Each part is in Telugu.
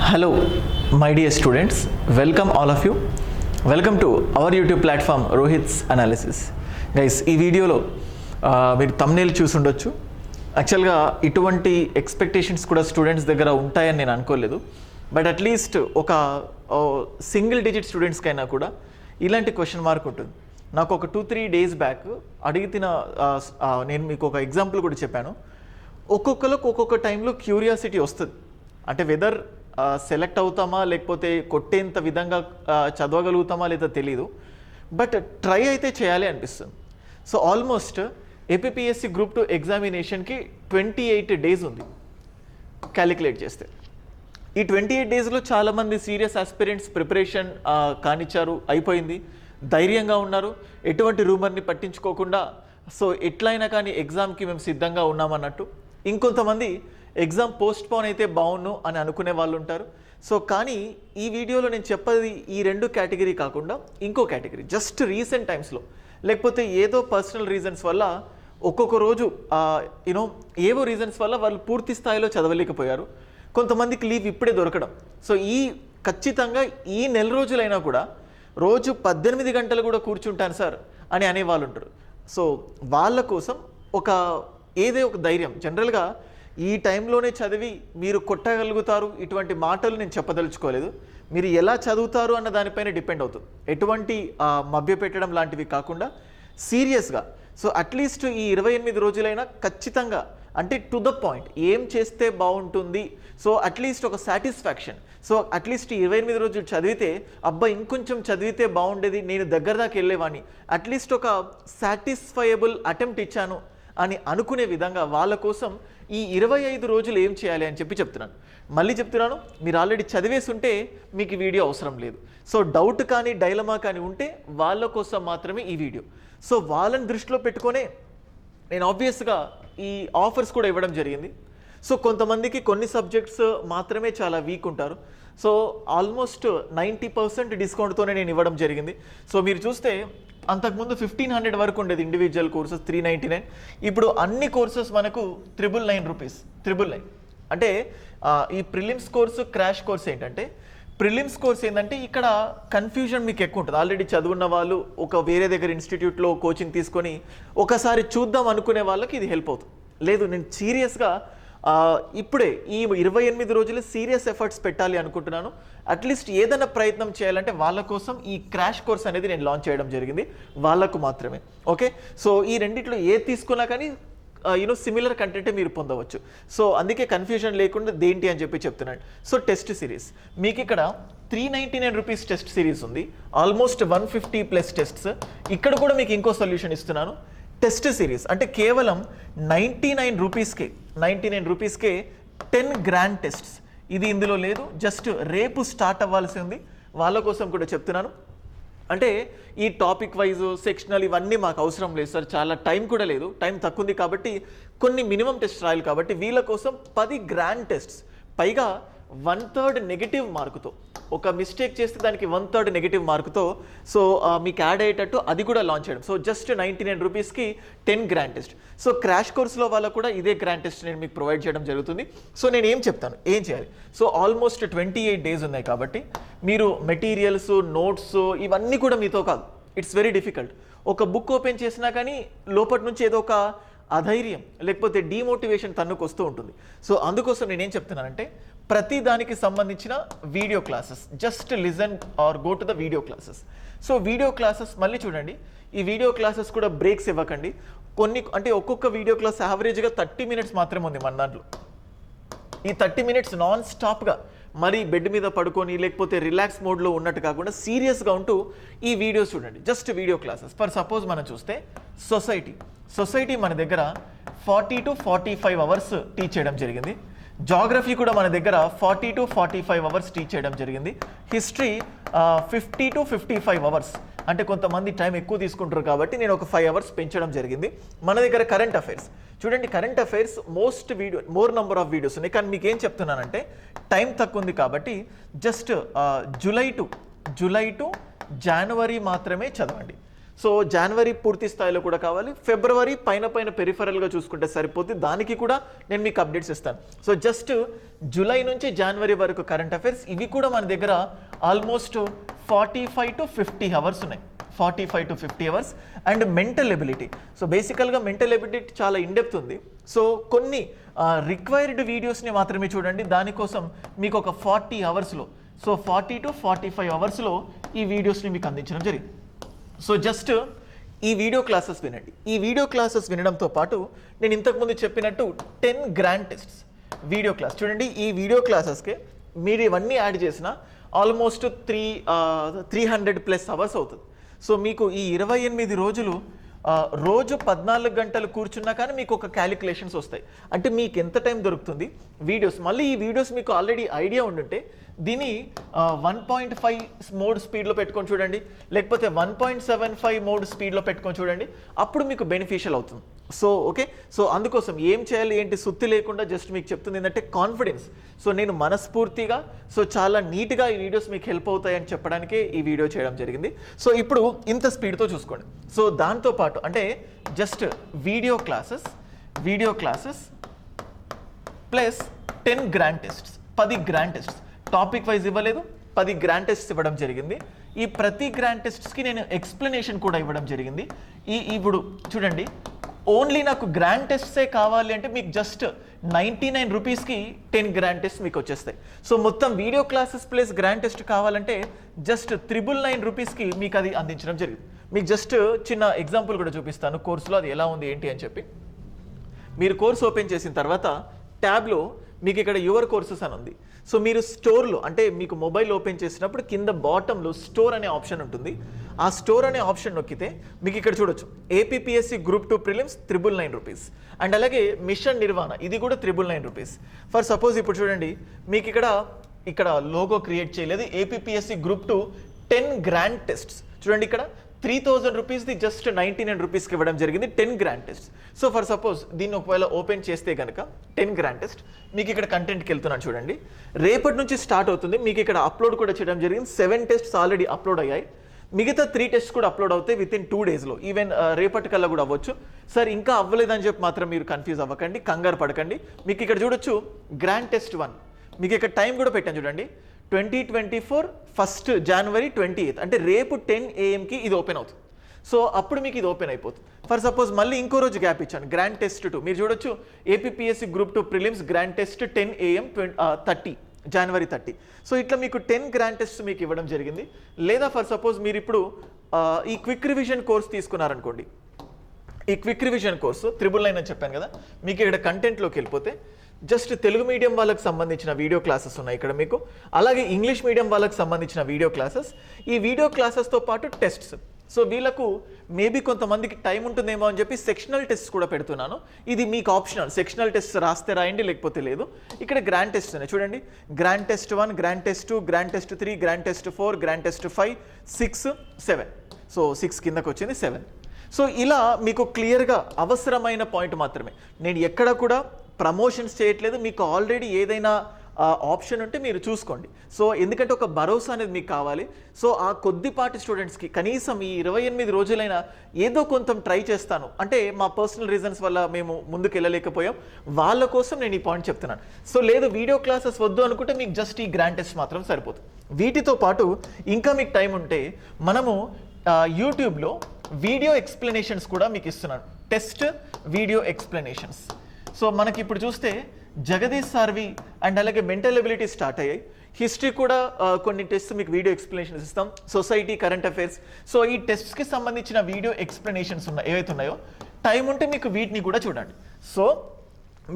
Hello, my dear students. Welcome all of you. Welcome to our YouTube platform Rohit's Analysis. Guys, ఈ వీడియోలో మీరు thumbnail చూసి ఉండొచ్చు. యాక్చువల్గా ఇటువంటి ఎక్స్పెక్టేషన్స్ కూడా స్టూడెంట్స్ దగ్గర ఉంటాయని నేను అనుకోలేదు. బట్ అట్లీస్ట్ ఒక సింగిల్ డిజిట్ స్టూడెంట్స్కైనా కూడా ఇలాంటి క్వశ్చన్ మార్క్ ఉంటుంది. నాకు ఒక 2-3 డేస్ బ్యాక్ అడిగిన నేను మీకు ఒక ఎగ్జాంపుల్ కూడా చెప్పాను. ఒక్కొక్కరికి ఒక్కొక్క టైంలో క్యూరియాసిటీ వస్తుంది. అంటే వెదర్ సెలెక్ట్ అవుతామా లేకపోతే కొట్టేంత విధంగా చదవగలుగుతామా లేదా తెలీదు, బట్ ట్రై అయితే చేయాలి అనిపిస్తుంది. So almost APPSC group 2 ఎగ్జామినేషన్కి 28 days ఉంది క్యాలిక్యులేట్ చేస్తే. ఈ 28 డేస్లో చాలామంది సీరియస్ ఆస్పిరెంట్స్ ప్రిపరేషన్ కానిచ్చారు, అయిపోయింది, ధైర్యంగా ఉన్నారు, ఎటువంటి రూమర్ని పట్టించుకోకుండా. సో ఎట్లయినా కానీ ఎగ్జామ్కి మేము సిద్ధంగా ఉన్నామన్నట్టు. ఇంకొంతమంది ఎగ్జామ్ పోస్ట్ పోన్ అయితే బాగుండు అని అనుకునే వాళ్ళు ఉంటారు. సో కానీ ఈ వీడియోలో నేను చెప్పేది ఈ రెండు కేటగిరీ కాకుండా ఇంకో కేటగిరీ, జస్ట్ రీసెంట్ టైమ్స్లో లేకపోతే ఏదో పర్సనల్ రీజన్స్ వల్ల ఒక్కొక్క రోజు ఏవో రీజన్స్ వల్ల వాళ్ళు పూర్తి స్థాయిలో చదవలేకపోయారు. కొంతమందికి లీవ్ ఇప్పుడే దొరకడం. సో ఖచ్చితంగా ఈ నెల రోజులైనా కూడా రోజు 18 గంటలు కూడా కూర్చుంటాను సార్ అని అనేవాళ్ళు ఉంటారు. సో వాళ్ళ కోసం ఏదో ఒక ధైర్యం, జనరల్గా ఈ టైంలోనే చదివి మీరు కొట్టగలుగుతారు ఇటువంటి మాటలు నేను చెప్పదలుచుకోలేదు. మీరు ఎలా చదువుతారు అన్న దానిపైన డిపెండ్ అవుతుంది. ఎటువంటి మభ్యపెట్టడం లాంటివి కాకుండా సీరియస్గా. సో అట్లీస్ట్ ఈ 28 రోజులైనా ఖచ్చితంగా, అంటే టు ద పాయింట్, ఏం చేస్తే బాగుంటుంది, సో అట్లీస్ట్ ఒక సాటిస్ఫాక్షన్. సో అట్లీస్ట్ 28 రోజులు చదివితే అబ్బా ఇంకొంచెం చదివితే బాగుండేది, నేను దగ్గర దాకా వెళ్ళేవాడిని, అట్లీస్ట్ ఒక సాటిస్ఫైయబుల్ అటెంప్ట్ ఇచ్చాను అని అనుకునే విధంగా వాళ్ళ కోసం ఈ 25 రోజులు ఏం చేయాలి అని చెప్తున్నాను. మళ్ళీ చెప్తున్నాను, మీరు ఆల్రెడీ చదివేసి ఉంటే మీకు వీడియో అవసరం లేదు. సో డౌట్ కానీ డైలమా కానీ ఉంటే వాళ్ళ కోసం మాత్రమే ఈ వీడియో. సో వాళ్ళని దృష్టిలో పెట్టుకొనే నేను ఆబ్వియస్గా ఈ ఆఫర్స్ కూడా ఇవ్వడం జరిగింది. సో కొంతమందికి కొన్ని సబ్జెక్ట్స్ మాత్రమే చాలా వీక్ ఉంటారు. సో ఆల్మోస్ట్ 90% డిస్కౌంట్తోనే నేను ఇవ్వడం జరిగింది. సో మీరు చూస్తే అంతకుముందు 1500 వరకు ఉండేది ఇండివిజువల్ కోర్సెస్ 399. ఇప్పుడు అన్ని కోర్సెస్ మనకు 999 రూపీస్. 999 అంటే ఈ ప్రిలిమ్స్ కోర్సు క్రాష్ కోర్స్ ఏంటంటే, ప్రిలిమ్స్ కోర్స్ ఏంటంటే ఇక్కడ కన్ఫ్యూజన్ మీకు ఎక్కువ ఉంటుంది. ఆల్రెడీ చదువున్న వాళ్ళు ఒక వేరే దగ్గర ఇన్స్టిట్యూట్లో కోచింగ్ తీసుకొని ఒకసారి చూద్దాం అనుకునే వాళ్ళకి ఇది హెల్ప్ అవుతుంది. లేదు, నేను సీరియస్గా ఇప్పుడే ఈ 28 రోజులు సీరియస్ ఎఫర్ట్స్ పెట్టాలి అనుకుంటున్నాను, అట్లీస్ట్ ఏదైనా ప్రయత్నం చేయాలంటే వాళ్ళ కోసం ఈ క్రాష్ కోర్స్ అనేది నేను లాంచ్ చేయడం జరిగింది, వాళ్ళకు మాత్రమే. ఓకే, సో ఈ రెండిట్లో ఏది తీసుకున్నా కానీ సిమిలర్ కంటెంటే మీరు పొందవచ్చు. సో అందుకే కన్ఫ్యూజన్ లేకుండా దేంటి అని చెప్తున్నాను. సో టెస్ట్ సిరీస్ మీకు ఇక్కడ 399 రూపీస్ టెస్ట్ సిరీస్ ఉంది, ఆల్మోస్ట్ 150+ టెస్ట్స్. ఇక్కడ కూడా మీకు ఇంకో సొల్యూషన్ ఇస్తున్నాను. టెస్ట్ సిరీస్ అంటే కేవలం 99 రూపీస్కే 10 గ్రాండ్ టెస్ట్స్. ఇది ఇందులో లేదు, జస్ట్ రేపు స్టార్ట్ అవ్వాల్సి ఉంది. వాళ్ళ కోసం కూడా చెప్తున్నాను. అంటే ఈ టాపిక్ వైజ్ సెక్షనల్ ఇవన్నీ మాకు అవసరం లేదు సార్, చాలా టైం కూడా లేదు, టైం తక్కువ ఉంది కాబట్టి కొన్ని మినిమం టెస్ట్ రాయాలి కాబట్టి వీళ్ళ కోసం 10 గ్రాండ్ టెస్ట్స్, పైగా 1/3 నెగిటివ్ మార్కుతో. ఒక మిస్టేక్ చేస్తే దానికి 1/3 నెగిటివ్ మార్కుతో సో మీకు యాడ్ అయ్యేటట్టు అది కూడా లాంచ్ చేయడం. సో జస్ట్ 99 రూపీస్కి 10 గ్రాండ్ టెస్ట్. సో క్రాష్ కోర్స్లో వాళ్ళకు కూడా ఇదే గ్రాండ్ టెస్ట్ నేను మీకు ప్రొవైడ్ చేయడం జరుగుతుంది. సో నేను ఏం చెప్తాను, ఏం చేయాలి. సో ఆల్మోస్ట్ 28 డేస్ ఉన్నాయి కాబట్టి మీరు మెటీరియల్స్, నోట్స్ ఇవన్నీ కూడా మీతో కాదు, ఇట్స్ వెరీ డిఫికల్ట్. ఒక బుక్ ఓపెన్ చేసినా కానీ లోపటి నుంచి ఏదో ఒక అధైర్యం లేకపోతే డీమోటివేషన్ తన్నుకు వస్తూ ఉంటుంది. సో అందుకోసం నేనేం చెప్తున్నానంటే ప్రతి దానికి సంబంధించిన video classes, just listen are go to the video classes. So video classes మళ్ళీ చూడండి, ఈ వీడియో క్లాసెస్ కూడా బ్రేక్స్ ఇవ్వకండి. అంటే ఒక్కొక్క వీడియో క్లాస్ యావరేజ్గా 30 మినిట్స్ మాత్రమే ఉంది మన దాంట్లో. ఈ 30 మినిట్స్ నాన్ స్టాప్గా మరి బెడ్ మీద పడుకొని లేకపోతే రిలాక్స్ మోడ్లో ఉన్నట్టు కాకుండా సీరియస్గా ఉంటూ ఈ వీడియోస్ చూడండి, just video classes. For suppose మనం చూస్తే సొసైటీ మన దగ్గర 40 to 45 అవర్స్ టీచ్ చేయడం జరిగింది. జాగ్రఫీ కూడా మన దగ్గర 40 to 45 అవర్స్ టీచ్ చేయడం జరిగింది. హిస్టరీ 50 to 55 అవర్స్, అంటే కొంతమంది టైం ఎక్కువ తీసుకుంటారు కాబట్టి నేను ఒక 5 అవర్స్ పెంచడం జరిగింది. మన దగ్గర కరెంట్ అఫైర్స్ చూడండి, current affairs more number of videos ఉన్నాయి. కానీ మీకు ఏం చెప్తున్నానంటే టైం తక్కువ ఉంది కాబట్టి జస్ట్ జూలై టు జనవరి మాత్రమే చదవండి. సో జనవరి పూర్తి స్థాయిలో కూడా కావాలి, ఫిబ్రవరి పైన పెరిఫరల్గా చూసుకుంటే సరిపోతుంది, దానికి కూడా నేను మీకు అప్డేట్స్ ఇస్తాను. సో జస్ట్ జూలై నుంచి జనవరి వరకు కరెంట్ అఫైర్స్, ఇవి కూడా మన దగ్గర ఆల్మోస్ట్ 45 to 50 అవర్స్ ఉన్నాయి, 45 to 50 hours. And mental ability, so బేసికల్గా మెంటల్ ఎబిలిటీ చాలా ఇన్డెప్త్ ఉంది. సో కొన్ని రిక్వైర్డ్ వీడియోస్ని మాత్రమే చూడండి, దానికోసం మీకు ఒక 40 అవర్స్లో, సో 40 to 45 అవర్స్లో ఈ వీడియోస్ని మీకు అందించడం జరిగింది. సో జస్ట్ ఈ వీడియో క్లాసెస్ వినండి. ఈ వీడియో క్లాసెస్ వినడంతో పాటు నేను ఇంతకుముందు చెప్పినట్టు 10 గ్రాండ్ టెస్ట్స్ వీడియో క్లాస్ చూడండి. ఈ వీడియో క్లాసెస్కి మీరు ఇవన్నీ యాడ్ చేసిన ఆల్మోస్ట్ 300+ అవర్స్ అవుతుంది. సో మీకు ఈ 28 రోజులు రోజు 14 గంటలు కూర్చున్నా కానీ మీకు ఒక క్యాలిక్యులేషన్స్ వస్తాయి. అంటే మీకు ఎంత టైం దొరుకుతుంది వీడియోస్. మళ్ళీ ఈ వీడియోస్ మీకు ఆల్రెడీ ఐడియా ఉండుంటే దీన్ని 1.5 మోడ్ స్పీడ్లో పెట్టుకొని చూడండి, లేకపోతే 1.75 మోడ్ స్పీడ్లో పెట్టుకొని చూడండి, అప్పుడు మీకు బెనిఫిషియల్ అవుతుంది. సో ఓకే, సో అందుకోసం ఏం చేయాలి ఏంటి సుత్తి లేకుండా జస్ట్ మీకు చెప్తుంది ఏంటంటే కాన్ఫిడెన్స్. సో నేను మనస్ఫూర్తిగా సో చాలా నీట్గా ఈ వీడియోస్ మీకు హెల్ప్ అవుతాయని చెప్పడానికే ఈ వీడియో చేయడం జరిగింది. సో ఇప్పుడు ఇంత స్పీడ్తో చూసుకోండి. సో దాంతోపాటు అంటే just video classes plus 10 grand tests, 10 grand tests topic wise ఇవ్వలేదు, 10 గ్రాండ్ టెస్ట్స్ ఇవ్వడం జరిగింది. ఈ ప్రతి గ్రాండ్ టెస్ట్స్కి నేను ఎక్స్ప్లెనేషన్ కూడా ఇవ్వడం జరిగింది. ఇప్పుడు చూడండి, ఓన్లీ నాకు గ్రాండ్ టెస్ట్సే కావాలి అంటే మీకు జస్ట్ 99 రూపీస్కి 10 గ్రాండ్ టెస్ట్ మీకు వచ్చేస్తాయి. సో మొత్తం video classes plus grand test కావాలంటే జస్ట్ 999 రూపీస్కి మీకు అది అందించడం జరిగింది. మీకు జస్ట్ చిన్న ఎగ్జాంపుల్ కూడా చూపిస్తాను కోర్సులో అది ఎలా ఉంది ఏంటి అని చెప్పి. మీరు కోర్స్ ఓపెన్ చేసిన తర్వాత ట్యాబ్లో మీకు ఇక్కడ యువర్ కోర్సెస్ అని ఉంది. సో మీరు స్టోర్లో అంటే మీకు మొబైల్ ఓపెన్ చేసినప్పుడు కింద బాటంలో స్టోర్ అనే ఆప్షన్ ఉంటుంది. ఆ స్టోర్ అనే ఆప్షన్ నొక్కితే మీకు ఇక్కడ చూడొచ్చు APPSC group 2 prelims 999 rupees. And అలాగే మిషన్ నిర్వాణ ఇది కూడా 999 రూపీస్. ఫర్ సపోజ్ ఇప్పుడు చూడండి, మీకు ఇక్కడ లోగో క్రియేట్ చేయలేదు, ఏపీపీఎస్సీ గ్రూప్ 2 10 గ్రాండ్ టెస్ట్స్ చూడండి, ఇక్కడ 3000 రూపీస్ది జస్ట్ 99 రూపీస్కి ఇవ్వడం జరిగింది 10 grand test. So for suppose దీన్ని ఒకవేళ ఓపెన్ చేస్తే కనుక 10 గ్రాండ్ టెస్ట్ మీకు ఇక్కడ కంటెంట్కి వెళ్తున్నాను చూడండి. రేపటి నుంచి స్టార్ట్ అవుతుంది. మీకు ఇక్కడ అప్లోడ్ కూడా చేయడం జరిగింది. 7 టెస్ట్స్ ఆల్రెడీ అప్లోడ్ అయ్యాయి. మిగతా 3 టెస్ట్స్ కూడా అప్లోడ్ అవుతాయి వితిన్ 2 డేస్లో. ఈవెన్ రేపటి కల్లా కూడా అవ్వచ్చు. సార్ ఇంకా అవ్వలేదని చెప్పి మాత్రం మీరు కన్ఫ్యూజ్ అవ్వకండి, కంగారు పడకండి. మీకు ఇక్కడ చూడొచ్చు గ్రాండ్ టెస్ట్ 1 మీకు ఇక్కడ టైం కూడా పెట్టాను చూడండి, 2024 1st January 28th అంటే రేపు 10 AM ఇది ఓపెన్ అవుతుంది. సో అప్పుడు మీకు ఇది ఓపెన్ అయిపోతుంది. ఫర్ సపోజ్ మళ్ళీ ఇంకో రోజు గ్యాప్ ఇచ్చాను గ్రాండ్ టెస్ట్ 2 మీరు చూడొచ్చు APPSC group 2 prelims grand test 10 AM 30 January 30. So ఇట్లా మీకు 10 గ్రాండ్ టెస్ట్ మీకు ఇవ్వడం జరిగింది. లేదా ఫర్ సపోజ్ మీరు ఇప్పుడు ఈ క్విక్ రివిజన్ కోర్స్ తీసుకున్నారనుకోండి, ఈ క్విక్ రివిజన్ కోర్సు 999 అని చెప్పాను కదా, మీకు ఇక్కడ కంటెంట్లోకి వెళ్ళిపోతే జస్ట్ తెలుగు మీడియం వాళ్ళకి సంబంధించిన వీడియో క్లాసెస్ ఉన్నాయి ఇక్కడ మీకు, అలాగే ఇంగ్లీష్ మీడియం వాళ్ళకి సంబంధించిన వీడియో క్లాసెస్. ఈ వీడియో క్లాసెస్తో పాటు టెస్ట్స్. సో వీళ్ళకు మేబీ కొంతమందికి టైం ఉంటుందేమో అని చెప్పి సెక్షనల్ టెస్ట్ కూడా పెడుతున్నాను. ఇది మీకు ఆప్షనల్, సెక్షనల్ టెస్ట్ రాస్తే రాయండి లేకపోతే లేదు. ఇక్కడ గ్రాండ్ టెస్ట్ ఉన్నాయి చూడండి, grand test 1, grand test 2, grand test 3, grand test 4, grand test 5, 6, 7. So 6 కిందకు వచ్చింది 7. సో ఇలా మీకు క్లియర్గా అవసరమైన పాయింట్ మాత్రమే, నేను ఎక్కడ కూడా ప్రమోషన్స్ చేయట్లేదు. మీకు ఆల్రెడీ ఏదైనా ఆప్షన్ ఉంటే మీరు చూసుకోండి. సో ఎందుకంటే ఒక భరోసా అనేది మీకు కావాలి. సో ఆ కొద్దిపాటి స్టూడెంట్స్కి కనీసం ఈ 28 రోజులైనా ఏదో కొంత ట్రై చేస్తాను అంటే మా పర్సనల్ రీజన్స్ వల్ల మేము ముందుకు వెళ్ళలేకపోయాం, వాళ్ళ కోసం నేను ఈ పాయింట్ చెప్తున్నాను. సో లేదు వీడియో క్లాసెస్ వద్దు అనుకుంటే మీకు జస్ట్ ఈ గ్రాండ్ టెస్ట్ మాత్రం సరిపోతుంది. వీటితో పాటు ఇంకా మీకు టైం ఉంటే మనము యూట్యూబ్లో వీడియో ఎక్స్ప్లెనేషన్స్ కూడా మీకు ఇస్తున్నాను, టెస్ట్ వీడియో ఎక్స్ప్లెనేషన్స్. సో మనకి ఇప్పుడు చూస్తే జగదీష్ సార్వి అండ్ అలాగే మెంటల్ ఎబిలిటీ స్టార్ట్ అయ్యాయి. హిస్టరీ కూడా కొన్ని టెస్ట్ మీకు వీడియో ఎక్స్ప్లెనేషన్స్ ఇస్తాం, సొసైటీ కరెంట్ అఫైర్స్. సో ఈ టెస్ట్స్కి సంబంధించిన వీడియో ఎక్స్ప్లెనేషన్స్ ఏవైతే ఉన్నాయో టైం ఉంటే మీకు వీటిని కూడా చూడండి. సో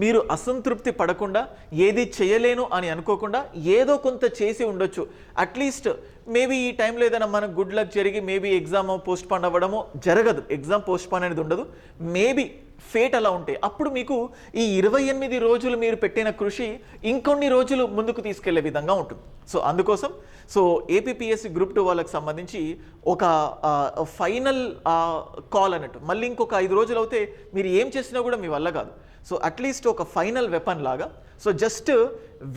మీరు అసంతృప్తి పడకుండా ఏది చేయలేను అని అనుకోకుండా ఏదో కొంత చేసి ఉండొచ్చు. అట్లీస్ట్ మేబీ ఈ టైంలో ఏదైనా మనకు గుడ్ లక్ జరిగి మేబీ ఎగ్జామ్ పోస్ట్ పోన్ అవ్వడమో జరగదు, ఎగ్జామ్ పోస్ట్ పోన్ అనేది ఉండదు, మేబీ ఫేట్ అలా ఉంటాయి. అప్పుడు మీకు ఈ 28 రోజులు మీరు పెట్టిన కృషి ఇంకొన్ని రోజులు ముందుకు తీసుకెళ్లే విధంగా ఉంటుంది. సో అందుకోసం సో ఏపీపీఎస్సీ గ్రూప్ 2 వాళ్ళకి సంబంధించి ఒక ఫైనల్ కాల్ అన్నట్టు, మళ్ళీ ఇంకొక 5 రోజులు అవుతే మీరు ఏం చేసినా కూడా మీ వల్ల కాదు. సో అట్లీస్ట్ ఒక ఫైనల్ వెపన్ లాగా so just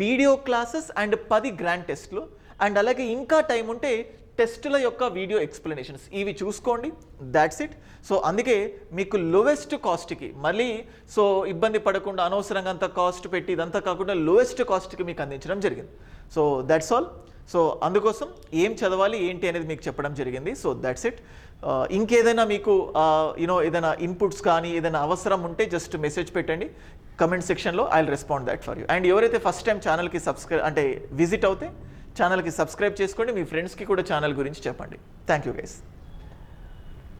video classes and 10 grand టెస్ట్లు అండ్ అలాగే ఇంకా టైం ఉంటే టెస్టుల యొక్క వీడియో ఎక్స్ప్లెనేషన్స్ ఇవి చూసుకోండి, దాట్స్ ఇట్. సో అందుకే మీకు లోవెస్ట్ కాస్ట్కి, మళ్ళీ సో ఇబ్బంది పడకుండా అనవసరంగా అంత కాస్ట్ పెట్టి ఇదంతా కాకుండా లోవెస్ట్ కాస్ట్కి మీకు అందించడం జరిగింది. So that's all. సో అందుకోసం ఏం చదవాలి ఏంటి అనేది మీకు చెప్పడం జరిగింది. So that's it. ఇంకేదైనా మీకు ఏదైనా ఇన్పుట్స్ కానీ ఏదైనా అవసరం ఉంటే జస్ట్ మెసేజ్ పెట్టండి కమెంట్ సెక్షన్లో, I will respond that for you. And ఎవరైతే ఫస్ట్ టైం ఛానల్కి విజిట్ అవుతే ఛానల్కి సబ్స్క్రైబ్ చేసుకోండి, మీ ఫ్రెండ్స్కి కూడా ఛానల్ గురించి చెప్పండి. Thank you guys.